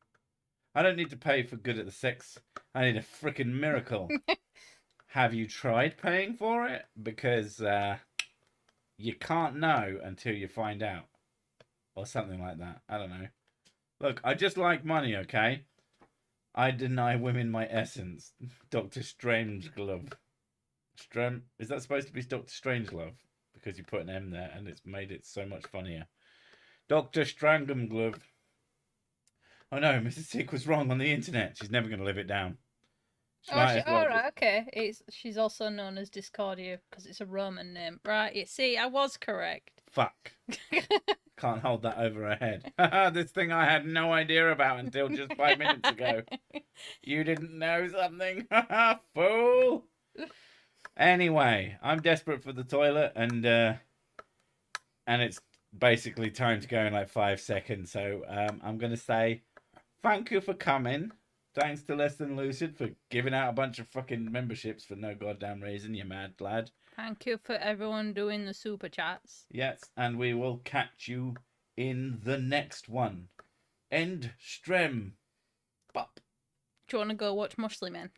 I don't need to pay for good at the sex. I need a freaking miracle. Have you tried paying for it? Because you can't know until you find out, or something like that. I don't know. Look, I just like money, okay? I deny women my essence. Dr. Strangelove. Is that supposed to be Dr. Strangelove? Because you put an M there and it's made it so much funnier. Dr. Stranglove. Oh no, Mrs. Sick was wrong on the internet. She's never going to live it down. Alright, okay. She's also known as Discordia because it's a Roman name. Right, you see, I was correct. Fuck. Can't hold that over her head. This thing I had no idea about until just 5 minutes ago. You didn't know something? Fool! Anyway, I'm desperate for the toilet, and it's basically time to go in like 5 seconds. So I'm going to say thank you for coming. Thanks to Less Than Lucid for giving out a bunch of fucking memberships for no goddamn reason, you mad lad. Thank you for everyone doing the super chats. Yes, and we will catch you in the next one. End strem. Bop. Do you want to go watch Muscly Man?